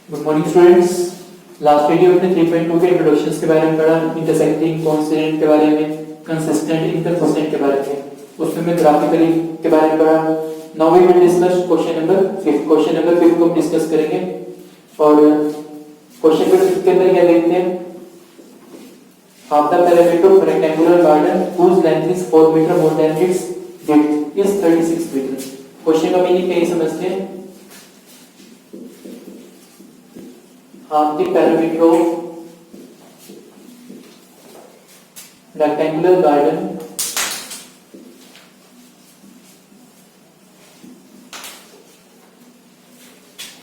Good morning students. Last video में 3.2 के introductions के बारे में पढ़ा, इंटरसेक्टिंग, कॉन्स्टेंट के बारे में, कंसिस्टेंट, इनकंसिस्टेंट के बारे में, उसमें मैं ग्राफिकली के बारे में पढ़ा। Now we will discuss question number 5। Question number 5 को हम डिस्कस करेंगे और क्वेश्चन नंबर 5 के अंदर क्या देखते हैं, half the perimeter of rectangular garden whose length is 4 meter more than its width is 36 meter। Question का मीनिंग क्या समझते हैं। half the perimeter of rectangular garden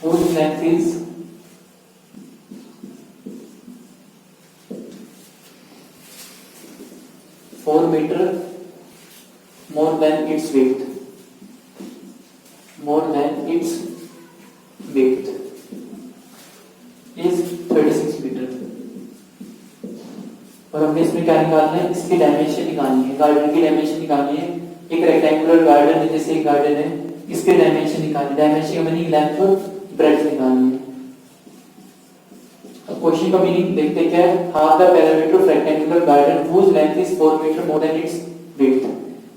whose length is 4 meter more than its width is 36 metre. और हमने इसमें क्या निकालना है, इसकी डायमेंशन निकालनी है, गार्डन की डायमेंशन निकालनी है। एक रेक्टेंगुलर गार्डन है, जैसे एक गार्डन है, इसके डायमेंशन निकालनी है। डायमेंशन का मीनिंग लेंथ और ब्रेड्थ निकालनी है। अब क्वेश्चन का मीनिंग देखते क्या है। Half the perimeter of rectangular garden whose length is 4 metre more than its width.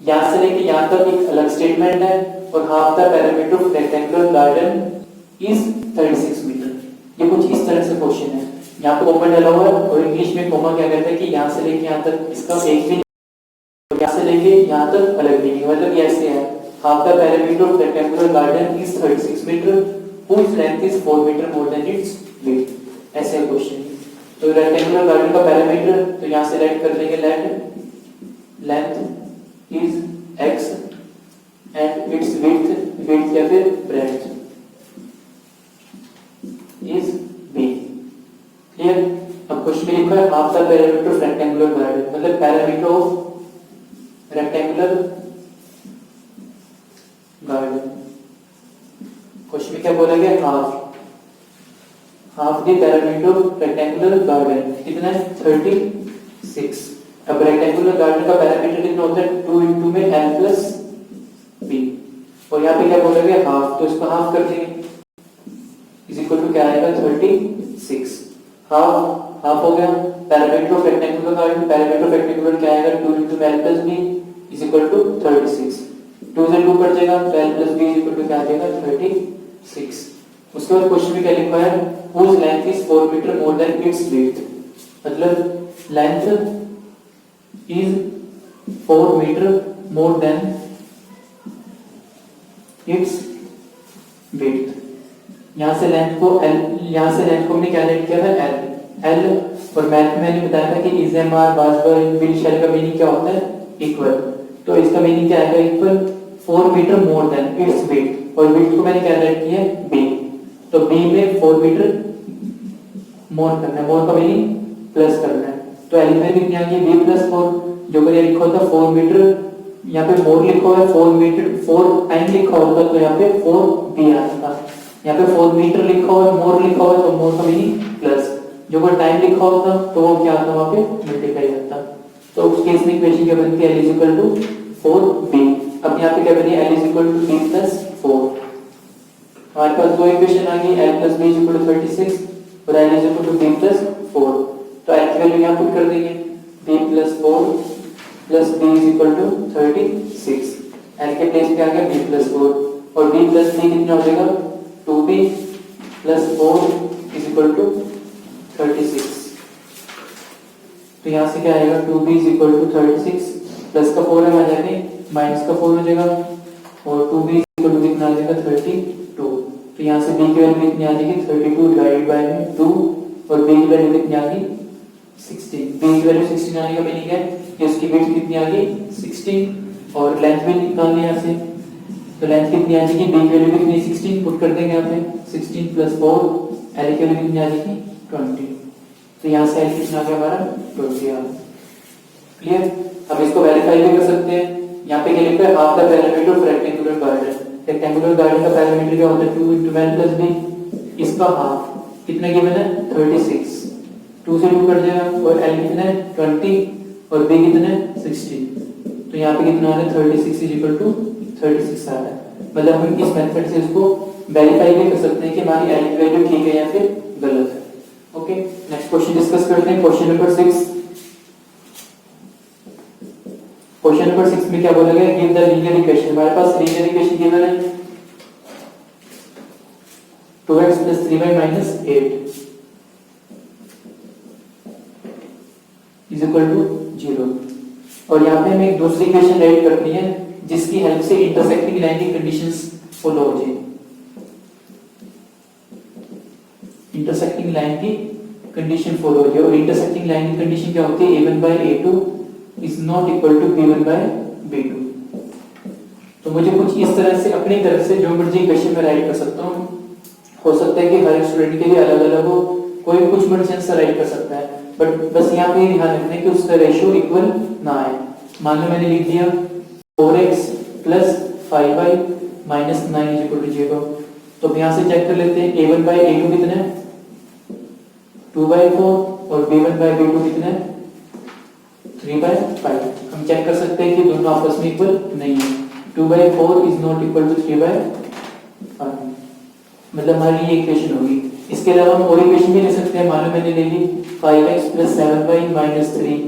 यहां से लेके यहां तक एक अलग स्टेटमेंट है और half the perimeter of rectangular garden is 36 metre. ये कुछ इस तरह से क्वेश्चन है। यहाँ पे कॉमा डाला हुआ है और इंग्लिश में कॉमा क्या कहता है कि यहाँ से लेके यहाँ तक इसका एक भी, यहाँ से लेके यहाँ तक अलग मीनिंग, मतलब ये ऐसे है। Half the perimeter of rectangular garden is 36 metre whose length is 4 metre more than its width। ऐसे क्वेश्चन। तो रेक्टेंगुलर गार्डन का पेरीमीटर तो यहाँ से राइट कर देंगे length is x and its width या फिर ब्रेड्थ is b। क्लियर। अब क्वेश्चन में लिखा है half the perimeter of rectangular garden, मतलब perimeter of rectangular garden. Question में क्या बोला गया, half the perimeter of rectangular garden कितना है 36। अब रेक्टेंगुलर गार्डन का पेरीमीटर कितना होता है 2 into में l plus b और यहाँ पे क्या बोला गया हाफ, तो इसको हाफ कर देंगे इज इक्वल टू क्या आएगा 36। हाफ हो गया। Perimeter of rectangular garden, perimeter of rectangular क्या आएगा 2 into l plus b is equal to 36। 2 से 2 कट जाएगा तो l plus b is equal to क्या आ जाएगा 36। उसके बाद क्वेश्चन में क्या लिखा है whose length is 4 meter more than its width, मतलब length is 4 metre more than its width. यहाँ से लेंथ को हमने क्या लेट किया था l और मैथ में मैंने बताया था कि इज एम आर बाजबर विल शेल का मीनिंग क्या होता है इक्वल। तो इसका मीनिंग क्या आएगा equal 4 metre more than its width और विड्थ को मैंने क्या लेट किया b। तो b में 4 मीटर मोर करना है, मोर का मीनिंग प्लस करना है। तो l में कितनी आ गई b प्लस 4, जो मैंने लिखा होता 4 मीटर, यहाँ पे मोर लिखा हुआ है 4 मीटर, 4 टाइम लिखा होता तो यहाँ पे 4b आता। यहाँ पे 4 मीटर लिखा हुआ है, मोर लिखा हुआ है तो मोर का मीनिंग प्लस, जो कोई टाइम लिखा होता तो वो क्या आता वहाँ पे मल्टीप्लाई आता। तो उस केस में इक्वेशन क्या बनती है l is equal to 4b। अब यहाँ पे क्या बनी l is equal to b plus 4। हमारे पास दो इक्वेशन आ गई l plus b is equal to 36 और l is equal to b plus 4। तो l की वैल्यू यहाँ पुट कर देंगे b plus 4 plus b is equal to 36। l के प्लेस पे आ गया b प्लस 4 और b प्लस b कितना हो जाएगा 2b plus 4 is equal to 36। तो यहाँ से क्या आएगा 2b is equal to 36 plus का 4 है आ जाएगा माइनस का 4 हो जाएगा और 2b इज इक्वल टू कितना आ जाएगा 32। तो यहाँ से b की वैल्यू कितनी आ जाएगी 32 डिवाइडेड बाय 2 और b की वैल्यू कितनी आ गई 16। b की वैल्यू 16 आने का मीनिंग है कि उसकी विड्थ कितनी आ गई 16 और लेंथ भी निकालनी है यहाँ से। तो लेंथ कितनी आ जाएगी b की वैल्यू कितनी 16 पुट कर देंगे यहाँ पे 16 प्लस 4 l की वैल्यू कितनी आ जाएगी 20। तो यहाँ से l कितना आ गया हमारा 20 आ। क्लियर। अब इसको वेरीफाई भी कर सकते हैं। यहाँ पे क्या लिखा है half the perimeter of rectangular garden. Rectangular garden का पेरीमीटर क्या होता है 2 into l plus b, इसका हाफ कितना गिवन है 36। 2 से 2 कट जाएगा और l कितना है 20 और b कितना है 16। तो यहाँ पे कितना आ रहा है 36 इज इक्वल टू 36 आ रहा है। मतलब हम इस मेथड से इसको वेरीफाई भी कर सकते हैं कि हमारी एल की वैल्यू ठीक है या फिर गलत है। ओके, नेक्स्ट क्वेश्चन डिस्कस करते हैं, क्वेश्चन नंबर 6। क्वेश्चन नंबर 6 में क्या बोला गया, गिव द लीनियर इक्वेशन। हमारे पास लीनियर इक्वेशन गिवन है 2x + 3y - 8 = 0। और यहाँ पे हमें एक दूसरी इक्वेशन राइट करनी है जिसकी हेल्प से इंटरसेक्टिंग लाइन की कंडीशंस फॉलो हो जाए। इंटरसेक्टिंग लाइन की कंडीशन फॉलो हो जाए, और इंटरसेक्टिंग लाइन की कंडीशन क्या होती है, a1/a2 is not equal to b1/b2। तो मुझे कुछ इस तरह से अपनी तरफ से जो मर्जी इक्वेशन में राइट कर सकता हूँ। हो सकता है कि हर स्टूडेंट के लिए अलग अलग हो, कोई कुछ मर्जी से राइट कर सकता है, बट बस यहाँ पे ध्यान रखना है कि उसका रेशियो इक्वल ना आए। मान लो मैंने लिख दिया 4x + 5y - 9 = 0। तो यहाँ से चेक कर लेते हैं, a1/a2 कितना है, 2/4, और b1/b2 कितना है, 3/5। हम चेक कर सकते हैं कि दोनों आपस में इक्वल नहीं है। 2/4 is not equal to 3/5, मतलब हमारी ये इक्वेशन होगी। इसके अलावा हम और इक्वेशन भी ले सकते हैं। मान लो मैंने ले ली 5x + 7y - 3।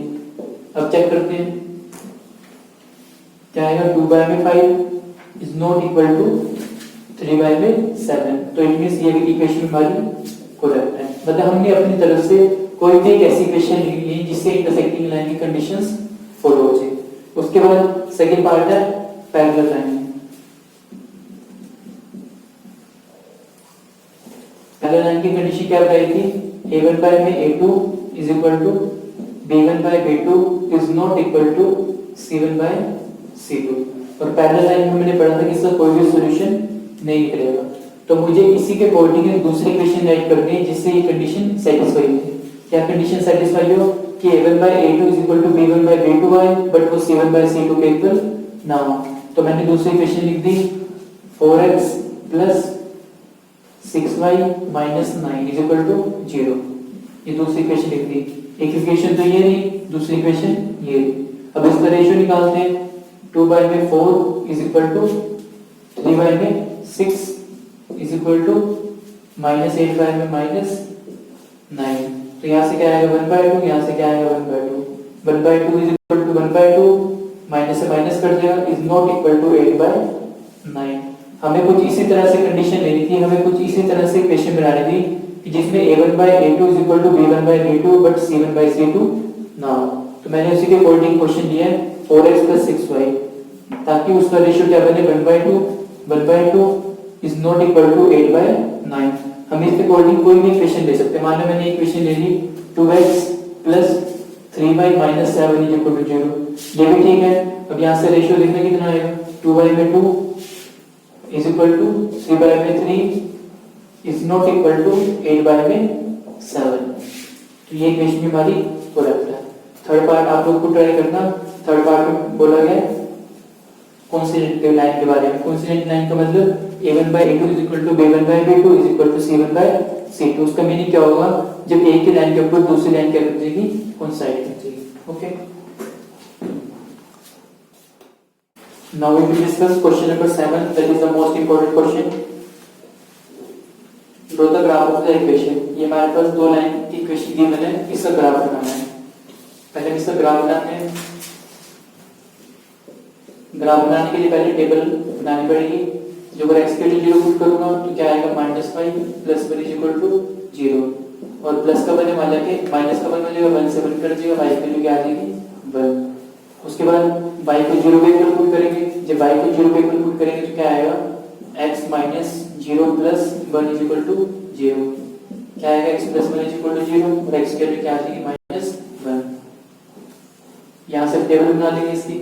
अब चेक करते हैं क्या आएगा, 2/5 is not equal to 3/7। तो इट मींस ये इक्वेशन हमारी करेक्ट है। मतलब हमने अपनी तरफ से कोई भी एक ऐसी इक्वेशन लिख ली जिससे इंटरसेक्टिंग लाइन की कंडीशंस फॉलो हो जाए। उसके बाद सेकंड पार्ट है पैरेलल लाइन। पैरेलल लाइन की कंडीशन क्या बताई थी, a1/a2 = b1/b2 is not equal to c1/c2। और पैरेलल लाइन में मैंने पढ़ा था कि इसका कोई भी सॉल्यूशन नहीं निकलेगा। तो मुझे इसी के अकॉर्डिंग एक दूसरी इक्वेशन राइट करनी है जिससे ये कंडीशन सेटिस्फाई हो। क्या कंडीशन सेटिस्फाई हो कि a1/a2 = b1/b2 आए, बट वो c1/c2 के इक्वल ना हो। तो मैंने दूसरी इक्वेशन लिख दी 4x + 6y - 9 = 0। ये दूसरी इक्वेशन लिख दी। एक इक्वेशन तो ये रही, दूसरी इक्वेशन ये रही। अब इसका रेशियो निकालते हैं, 2/4 = 3/6 = -8/9। तो यहाँ से क्या आएगा 1/2, यहाँ से क्या आएगा 1/2। 1/2 = 1/2, माइनस से माइनस कट जाएगा, इज नॉट इक्वल टू 8/9। हमें कुछ इसी तरह से कंडीशन लेनी थी, हमें कुछ इसी तरह से इक्वेशन बनानी थी कि जिसमें a1/a2 = b1/b2 बट c1/c2 ना हो। तो मैंने उसी के अकॉर्डिंग क्वेश्चन दिया है 4x + 6y, ताकि उसका रेशियो क्या बने 1/2। 1/2 इज नॉट इक्वल टू 8/9। हम इसके अकॉर्डिंग कोई भी इक्वेशन ले सकते हैं। मान लो मैंने इक्वेशन ले ली 2x + 3y - 7 = 0। ये भी ठीक है। अब यहाँ से रेशियो देखना कितना आएगा, 2/2 is equal to 3/3 is not equal to 8/7। तो ये इक्वेशन हमारी करेक्ट है। थर्ड पार्ट आप लोग को ट्राई करना। थर्ड पार्ट में बोला गया कॉन्स्टेंट लाइन के बारे में। कॉन्स्टेंट लाइन का मतलब a1/a2 is equal to b1/b2 is equal to c1/c2। उसका मीनिंग क्या होगा, जब एक की लाइन के ऊपर दूसरी लाइन क्या कर जाएगी, कोइंसाइड कर जाएगी। Okay, now we will discuss question number 7, that is the most important question. Draw the graph of the equation। ये हमारे पास दो लाइन की इक्वेशन गिवन है, इसका ग्राफ बनाना है। पहले इसका ग्राफ बनाते हैं। ग्राफ बनाने के लिए पहले टेबल बनानी पड़ेगी। जो अगर x के लिए 0 पुट करूंगा तो क्या आएगा -5 + 1 = 0, और प्लस का बने वाला के माइनस का बन जाएगा 1 से 1 कट जाएगा, y की वैल्यू क्या आ जाएगी 1। उसके बाद y को 0 पे इक्वल पुट करेंगे। जब y को 0 पे इक्वल पुट करेंगे तो क्या आएगा x - 0 + 1 = 0। क्या आएगा x + 1 = 0, और x की वैल्यू क्या आ जाएगी -1। यहां से टेबल बना लेंगे इसकी।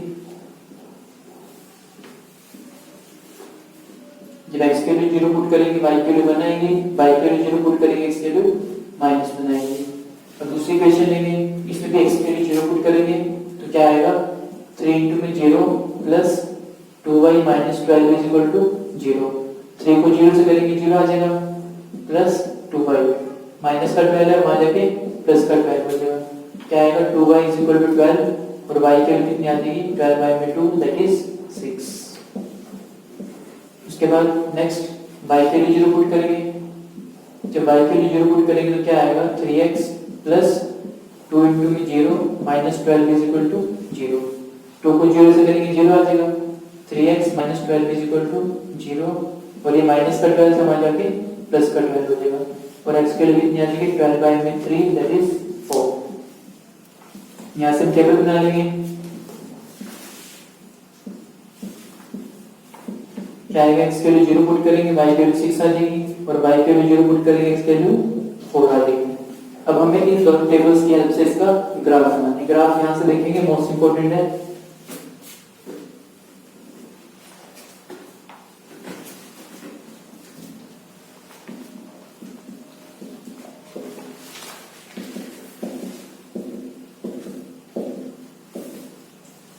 जब x के लिए 0 पुट करेंगे y के लिए बनाएंगे, y के लिए 0 पुट करेंगे x के लिए माइनस बनाएंगे। और दूसरी इक्वेशन लेंगे, इसमें भी x के लिए 0 पुट करेंगे तो क्या आएगा 3 × 0 + 2y - 12 = 0। 3 को 0 से करेंगे 0 आ जाएगा, प्लस 2y माइनस का 12 है, वहां जाके प्लस का 12 हो जाएगा। क्या आएगा 2y = 12, और y की वैल्यू कितनी आ जाएगी 12/2 दैट इज 6। उसके बाद नेक्स्ट y के लिए 0 पुट करेंगे, जब y के लिए 0 पुट करेंगे तो क्या आएगा 3x प्लस 2 इंटू में 0 माइनस 12 इज इक्वल टू 0, 2 को 0 से करेंगे 0 आ जाएगा, 3x minus 12 is equal to 0 और ये माइनस का 12 से वहां जाके प्लस का 12 हो जाएगा और x के लिए कितनी आ जाएगी 12 बाई में 3 दैट इज 4। यहाँ से हम टेबल बना लेंगे, क्या आएगा x के लिए 0 पुट करेंगे y के लिए 6 आ जाएगी और y के लिए 0 पुट करेंगे x के लिए 4 आ जाएगी। अब हमें इन दोनों टेबल्स की हेल्प से इसका ग्राफ बनाना है। ग्राफ यहां से देखेंगे, मोस्ट इंपोर्टेंट है।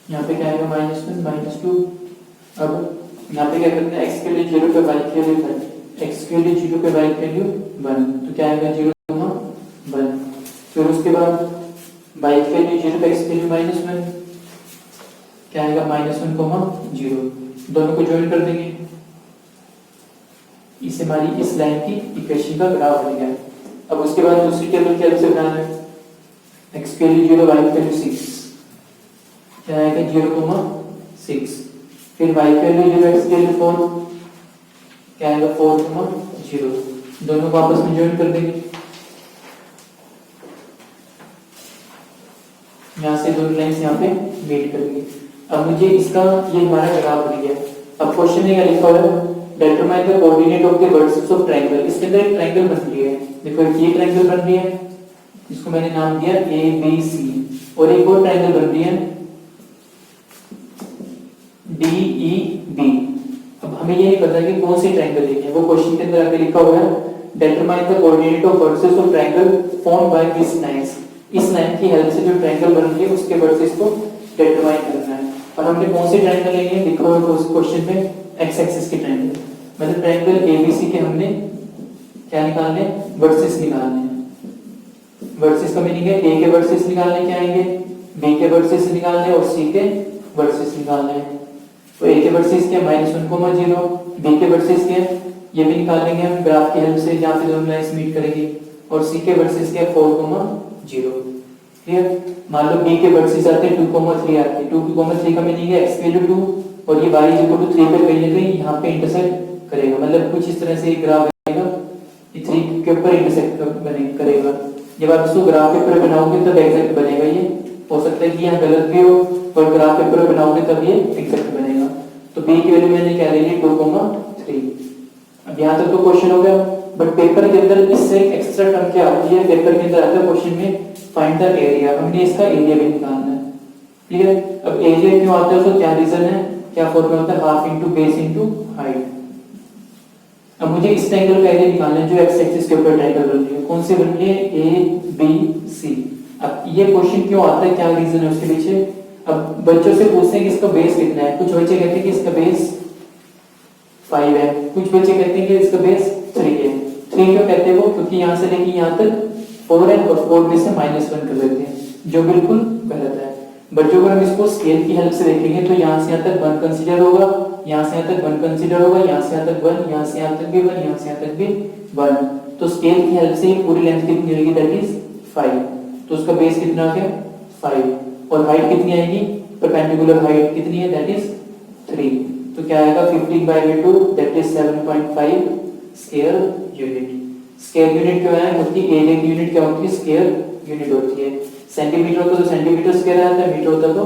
यहाँ पे क्या आएगा -1 -2। अब यहाँ पे क्या करते हैं x के लिए 0 पे y के लिए 1, x के लिए 0 पे y के लिए 1, तो क्या आएगा 0 1। फिर उसके बाद y के लिए 0 पे x के लिए -1, क्या आएगा -1 0, दोनों को ज्वाइन कर देंगे, इससे हमारी इस लाइन की इक्वेशन का ग्राफ बन गया। अब उसके बाद दूसरी टेबल की हेल्प से बनाना है, x के लिए 0 y के लिए 6, क्या आएगा 0 6, फिर y के लिए 0 x के लिए 4, क्या आएगा 4 0, दोनों को आपस में ज्वाइन कर देंगे, यहाँ से दोनों लाइंस यहाँ पे मीट करेंगे। अब मुझे इसका ये हमारा ग्राफ बन गया। अब क्वेश्चन में क्या लिखा हुआ है, determine the coordinate of the vertices of triangle. इसके अंदर एक ट्रायंगल बन रही है, देखो ये ट्रायंगल बन रही है, इसको मैंने नाम दिया ए बी सी, और एक और ट्रायंगल बन रही है डी ई बी। अब हमें ये नहीं पता कि कौन सी ट्रायंगल है, वो क्वेश्चन के अंदर आगे लिखा हुआ है determine the coordinate of vertices of triangle formed by this lines. इस लाइन की हेल्प से जो ट्रायंगल बन रही है उसके वर्टिसेस को डिटरमाइन करना है। और हमने कौन सी ट्रायंगल लेनी है, लिखा हुआ है क्वेश्चन में एक्स एक्सिस की ट्रायंगल, मतलब ट्रायंगल एबीसी के हमने क्या निकालने, वर्टिसेस निकालने हैं। वर्टिसेस का मीनिंग है ए के वर्टिसेस निकालने के आएंगे, बी के वर्टिसेस निकालने और सी के वर्टिसेस निकालने हैं। तो ए के वर्टिसेस क्या -1 0, बी के वर्टिसेस क्या ये भी निकालेंगे हम ग्राफ की हेल्प से जहां पे दोनों लाइंस मीट करेंगी, और सी के वर्टिसेस क्या 4 0। क्लियर। मान लो बी के वर्टिसेस आते हैं 2 3 आते हैं, 2 3 का मीनिंग है x वैल्यू 2 और ये y 3 पे कहीं ना कहीं यहाँ पे इंटरसेक्ट करेगा, मतलब कुछ इस तरह से ग्राफ बनेगा, ये 3 के ऊपर इंटरसेक्ट करेगा। जब आप इसको ग्राफ पेपर पे बनाओगे तब एग्जैक्ट बनेगा। ये हो सकता है कि यहाँ गलत भी हो और ग्राफ पेपर पे बनाओगे तब ये एग्जैक्ट बनेगा। तो b की वैल्यू मैंने क्या ले ली 2 3। अब यहाँ तक तो क्वेश्चन हो गया, बट पेपर के अंदर इससे एक्स्ट्रा टर्म क्या आती है, पेपर के अंदर आता है क्वेश्चन में फाइंड द एरिया, हमने इसका एरिया भी निकालना है। क्लियर। अब एरिया क्यों आता है, उसका क्या रीजन है, क्या फॉर्मूला होता है, half into base into height. अब मुझे इस ट्रायंगल का एरिया निकालना है जो एक्स एक्सिस के ऊपर ट्रायंगल बन रही है, कौन सी बन रही है ए बी सी। अब ये क्वेश्चन क्यों आता है, क्या रीजन है उसके पीछे। अब बच्चों से पूछते हैं कि इसका बेस कितना है, कुछ बच्चे कहते हैं कि इसका बेस 5 है, कुछ बच्चे कहते हैं कि इसका बेस 3 है। 3 क्यों कहते हैं वो, क्योंकि यहाँ से लेके यहाँ तक 4 है और 4 में से -1 कर देते हैं, जो बिल्कुल गलत है। बट जो अगर हम इसको स्केल की हेल्प से देखेंगे तो यहाँ से यहाँ तक 1 कंसीडर होगा, यहाँ से यहाँ तक 1 कंसीडर होगा, यहाँ से यहाँ तक 1, यहाँ से यहाँ तक भी 1, यहाँ से यहाँ तक भी 1। तो स्केल की हेल्प से पूरी लेंथ कितनी होगी, दैट इज 5। तो उसका बेस कितना आ गया 5, और हाइट कितनी आएगी, परपेंडिकुलर हाइट कितनी है, दैट इज 3। तो क्या आएगा 15/2 that is 7.5 square unit. Square unit क्यों है, क्योंकि एरिया की यूनिट क्या होती है, स्क्वायर यूनिट होती है। सेंटीमीटर होता तो सेंटीमीटर स्क्वायर आता है, मीटर होता तो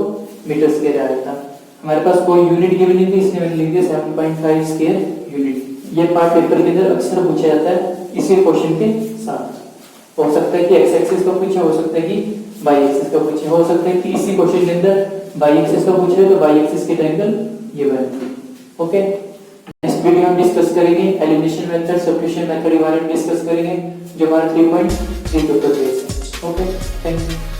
मीटर स्क्वायर आता है। हमारे पास कोई यूनिट गिवन नहीं थी, इसलिए मैंने लिख दिया 7.5 स्क्वायर यूनिट। ये पार्ट पेपर के अंदर अक्सर पूछा जाता है इसी क्वेश्चन के साथ। हो सकता है कि एक्स एक्सिस का पूछे, हो सकता है कि वाई एक्सिस का पूछे, हो सकता है कि इसी क्वेश्चन के अंदर वाई एक्सिस का पूछे तो वाई एक्सिस के ट्रायंगल ये बने। ओके, नेक्स्ट वीडियो हम डिस्कस करेंगे एलिमिनेशन मेथड, सब्स्टिट्यूशन मेथड के बारे में डिस्कस करेंगे, जो हमारा 3.3 पेपर बेस है। Okay, thank you.